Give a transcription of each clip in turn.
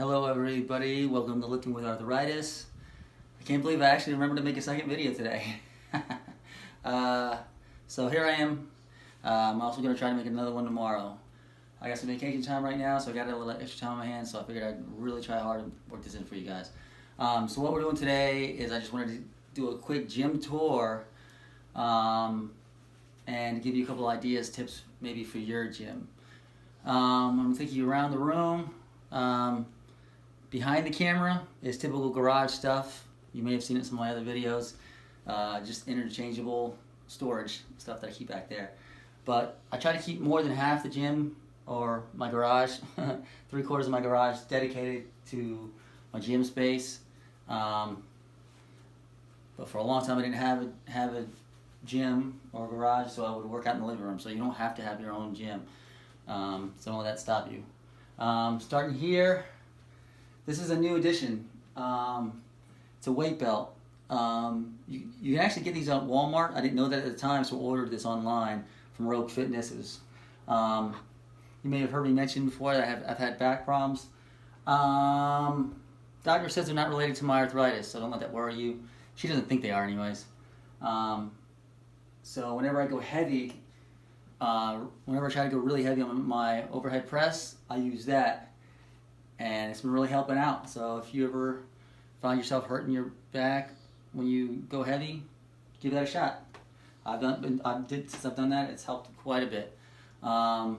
Hello everybody, welcome to Lifting with Arthritis. I can't believe I actually remembered to make a second video today. So here I am. I'm also going to try to make another one tomorrow. I got some vacation time right now, so I got a little extra time on my hands, so I figured I'd really try hard to work this in for you guys. So what we're doing today is I just wanted to do a quick gym tour and give you a couple ideas, tips maybe for your gym. I'm going to take you around the room. Behind the camera is typical garage stuff. You may have seen it in some of my other videos. Just interchangeable storage stuff that I keep back there. But I try to keep more than half the gym or my garage, 3/4 of my garage dedicated to my gym space. But for a long time I didn't have a gym or garage, so I would work out in the living room. So you don't have to have your own gym. So don't let that stop you. Starting here, this is a new addition. It's a weight belt. You can actually get these at Walmart. I didn't know that at the time, so I ordered this online from Rogue Fitness. It was, you may have heard me mention before that I've had back problems. Doctor says they're not related to my arthritis, so don't let that worry you. She doesn't think they are anyways. So whenever I go heavy, whenever I try to go really heavy on my overhead press, I use that. And it's been really helping out. So if you ever find yourself hurting your back when you go heavy, give that a shot. Since I've done that, it's helped quite a bit. I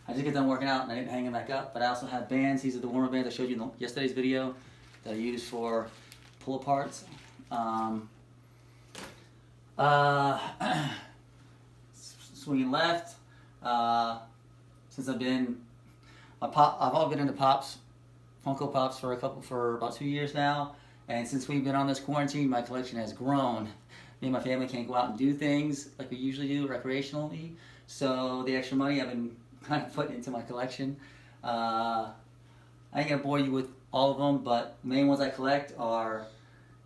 just get done working out and I didn't hang them back up, but I also have bands. These are the warmer bands I showed you in yesterday's video that I use for pull aparts. Swinging left. Since I've all been into Pops, Funko Pops for about 2 years now, and since we've been on this quarantine, my collection has grown. Me and my family can't go out and do things like we usually do recreationally, so the extra money I've been kind of putting into my collection. I ain't gonna bore you with all of them, but the main ones I collect are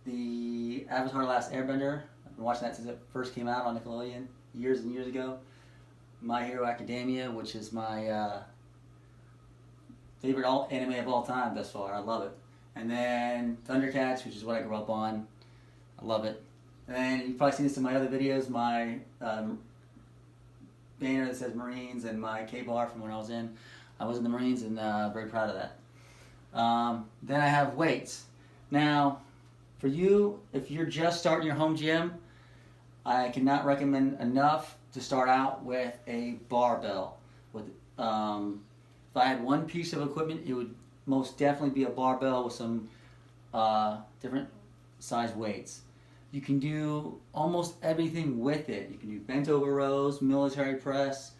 the Avatar: Last Airbender. I've been watching that since it first came out on Nickelodeon years and years ago. My Hero Academia, which is my favorite anime of all time thus far. I love it. And then Thundercats, which is what I grew up on. I love it. And then you've probably seen this in my other videos, my banner that says Marines and my K-bar from when I was in the Marines, and very proud of that. Then I have weights. Now, for you, if you're just starting your home gym, I cannot recommend enough to start out with a barbell. If I had one piece of equipment, it would most definitely be a barbell with some different size weights. You can do almost everything with it. You can do bent over rows, military press,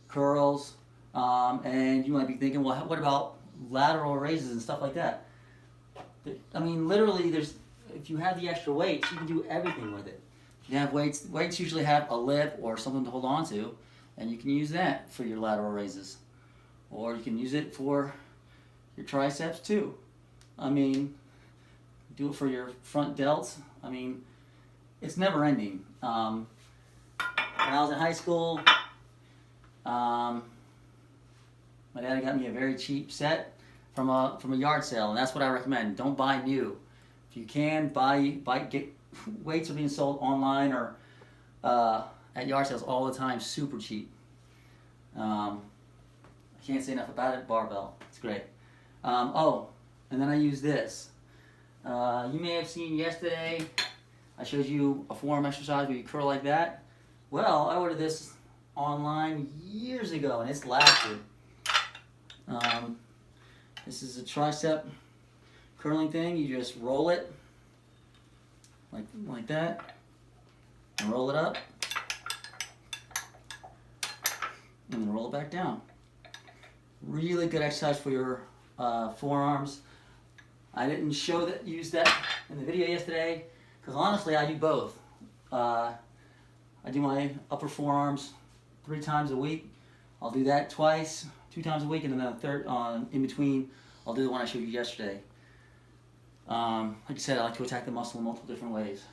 curls, and you might be thinking, well, what about lateral raises and stuff like that? I mean, literally, if you have the extra weights, you can do everything with it. If you have weights usually have a lip or something to hold on to, and you can use that for your lateral raises. Or you can use it for your triceps too. I mean, do it for your front delts. I mean, it's never ending. When I was in high school, my dad got me a very cheap set from a yard sale, and that's what I recommend. Don't buy new. If you can, get weights are being sold online or at yard sales all the time, super cheap. I can't say enough about it. Barbell, it's great. Oh, and then I use this. You may have seen yesterday, I showed you a forearm exercise where you curl like that. Well, I ordered this online years ago and it's lasted. This is a tricep curling thing. You just roll it like that and roll it up and then roll it back down. Really good exercise for your forearms. I didn't use that in the video yesterday because honestly I do both. I do my upper forearms 3 times a week. I'll do that 2 times a week, and then a third in between I'll do the one I showed you yesterday. Like I said, I like to attack the muscle in multiple different ways.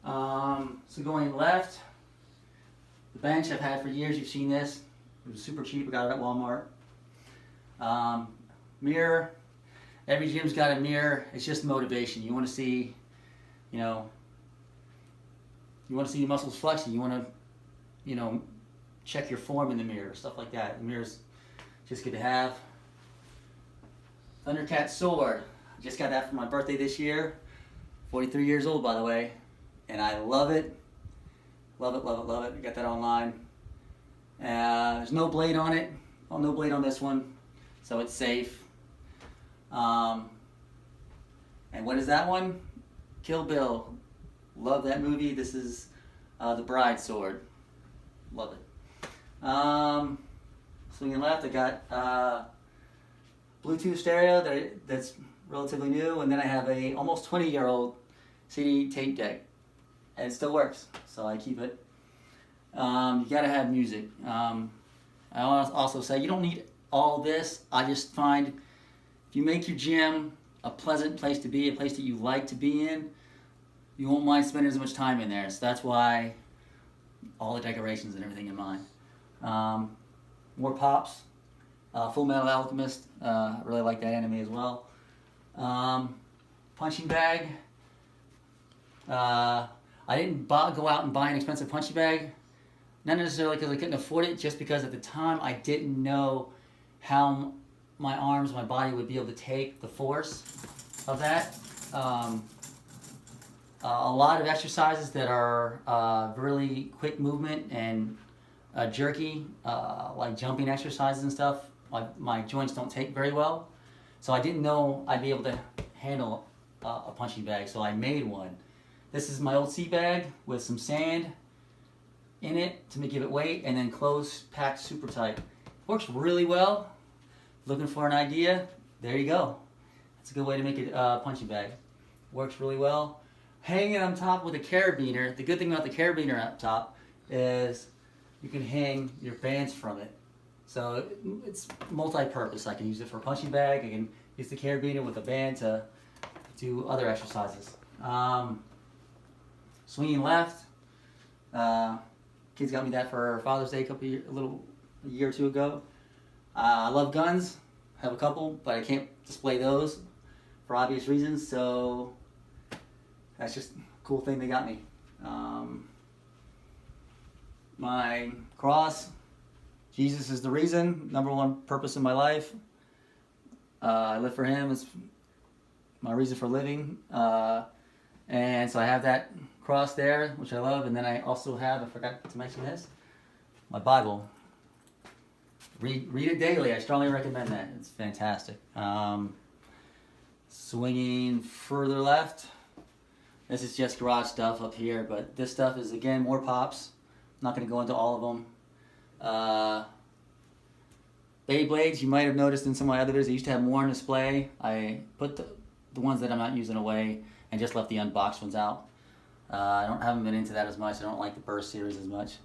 So going left, the bench I've had for years. You've seen this. It was super cheap. I got it at Walmart. Mirror. Every gym's got a mirror. It's just motivation. You want to see, you know, you want to see your muscles flexing. You want to, you know, check your form in the mirror, stuff like that. The mirror's just good to have. Thundercat sword. Just got that for my birthday this year. 43 years old, by the way, and I love it. Love it, love it, love it. I got that online. There's no blade on it. Oh, no blade on this one, so it's safe. And what is that one? Kill Bill. Love that movie. This is the Bride sword. Love it. Swinging left, I got Bluetooth stereo that's relatively new, and then I have a almost 20-year-old CD tape deck, and it still works, so I keep it. You gotta have music. I want to also say you don't need all this. I just find if you make your gym a pleasant place to be, a place that you like to be in, you won't mind spending as much time in there. So that's why all the decorations and everything in mind. More pops. Full Metal Alchemist. Really like that anime as well. Punching bag. I didn't go out and buy an expensive punching bag. Not necessarily because I couldn't afford it, just because at the time I didn't know how my arms, my body would be able to take the force of that. A lot of exercises that are really quick movement and jerky, like jumping exercises and stuff, my joints don't take very well. So I didn't know I'd be able to handle a punching bag, so I made one. This is my old sea bag with some sand in it to give it weight, and then closed, packed super tight. Works really well. Looking for an idea? There you go. That's a good way to make a punching bag. Works really well. Hanging on top with a carabiner. The good thing about the carabiner up top is you can hang your bands from it. So it's multi-purpose. I can use it for a punching bag. I can use the carabiner with a band to do other exercises. Swinging left. Kids got me that for Father's Day a year or two ago. I love guns. I have a couple, but I can't display those for obvious reasons. So that's just a cool thing they got me. My cross. Jesus is the reason. Number one purpose in my life. I live for Him. It's my reason for living. And so I have that cross there, which I love. And then I also have, I forgot to mention this, my Bible. Read it daily. I strongly recommend that. It's fantastic. Swinging further left. This is just garage stuff up here, but this stuff is, again, more pops. I'm not going to go into all of them. Beyblades, you might have noticed in some of my other videos, I used to have more on display. I put the ones that I'm not using away and just left the unboxed ones out. I haven't been into that as much. I don't like the Burst series as much.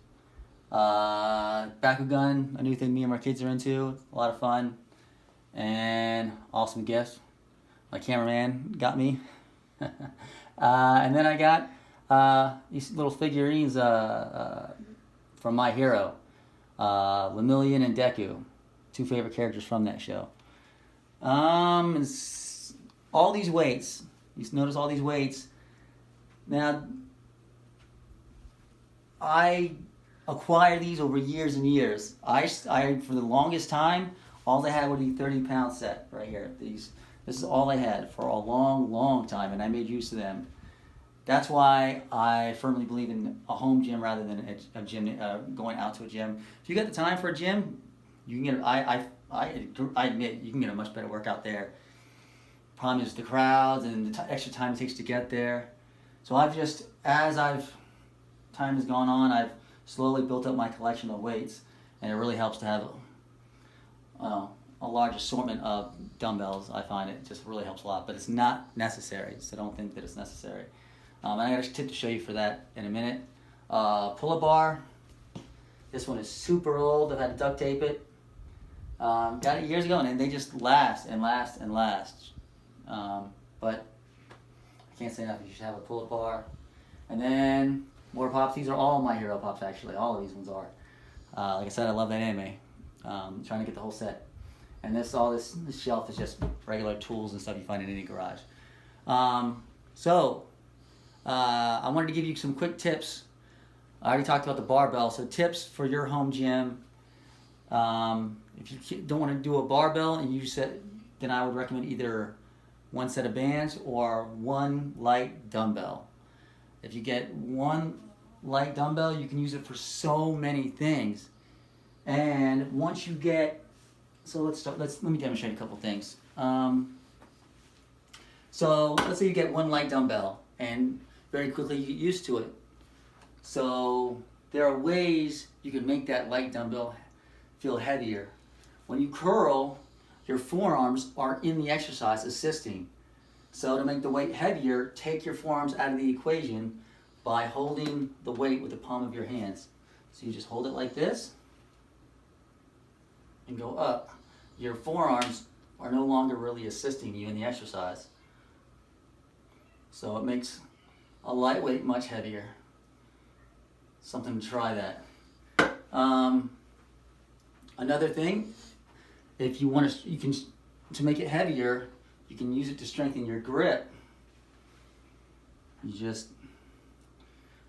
Bakugan, a new thing me and my kids are into. A lot of fun. And awesome gift. My cameraman got me. And then I got these little figurines from My Hero. Lemillion and Deku. Two favorite characters from that show. All these weights. You notice all these weights. Now, I acquired these over years and years. I for the longest time, all they had were the 30-pound set right here. This is all I had for a long, long time, and I made use of them. That's why I firmly believe in a home gym rather than a gym, going out to a gym. If you got the time for a gym, you can get. I admit you can get a much better workout there. Problem is the crowds and the extra time it takes to get there. So time has gone on, I've slowly built up my collection of weights, and it really helps to have a large assortment of dumbbells. I find it just really helps a lot, but it's not necessary, so don't think that it's necessary. And I got a tip to show you for that in a minute. Pull-up bar. This one is super old. I've had to duct tape it. Got it years ago, and they just last and last and last. But I can't say enough. You should have a pull-up bar. And then more pops. These are all My Hero pops, actually. All of these ones are. Like I said, I love that anime. Trying to get the whole set. And this shelf is just regular tools and stuff you find in any garage. I wanted to give you some quick tips. I already talked about the barbell, so tips for your home gym. If you don't want to do a barbell and use it, then I would recommend either one set of bands or one light dumbbell. If you get one light dumbbell, you can use it for so many things. And once you get, so let me demonstrate a couple things. So let's say you get one light dumbbell and very quickly you get used to it. So there are ways you can make that light dumbbell feel heavier. When you curl, your forearms are in the exercise assisting. So to make the weight heavier, take your forearms out of the equation by holding the weight with the palm of your hands. So you just hold it like this and go up. Your forearms are no longer really assisting you in the exercise. So it makes a lightweight much heavier. Something to try that. Another thing, if you want to make it heavier, you can use it to strengthen your grip. You just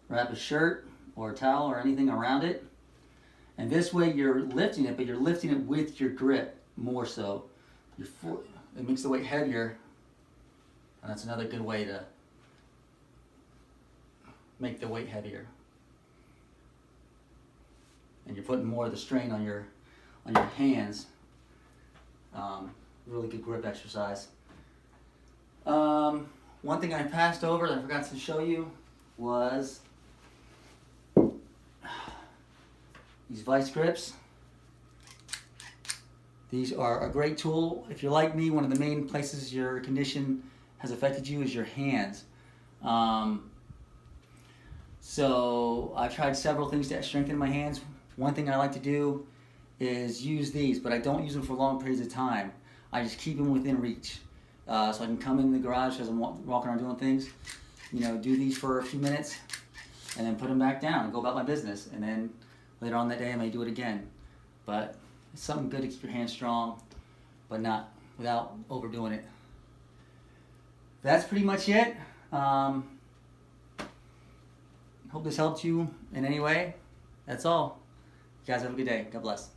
wrap a shirt or a towel or anything around it, and this way you're lifting it, but you're lifting it with your grip more so. It makes the weight heavier, and that's another good way to make the weight heavier. And you're putting more of the strain on your hands. Really good grip exercise. One thing I passed over that I forgot to show you was these vice grips. These are a great tool. If you're like me, one of the main places your condition has affected you is your hands. So I've tried several things to strengthen my hands. One thing I like to do is use these, but I don't use them for long periods of time. I just keep them within reach. So I can come in the garage as I'm walking around doing things, do these for a few minutes and then put them back down and go about my business. And then later on that day I may do it again. But it's something good to keep your hands strong, but not without overdoing it. That's pretty much it. Hope this helped you in any way. That's all. You guys have a good day. God bless.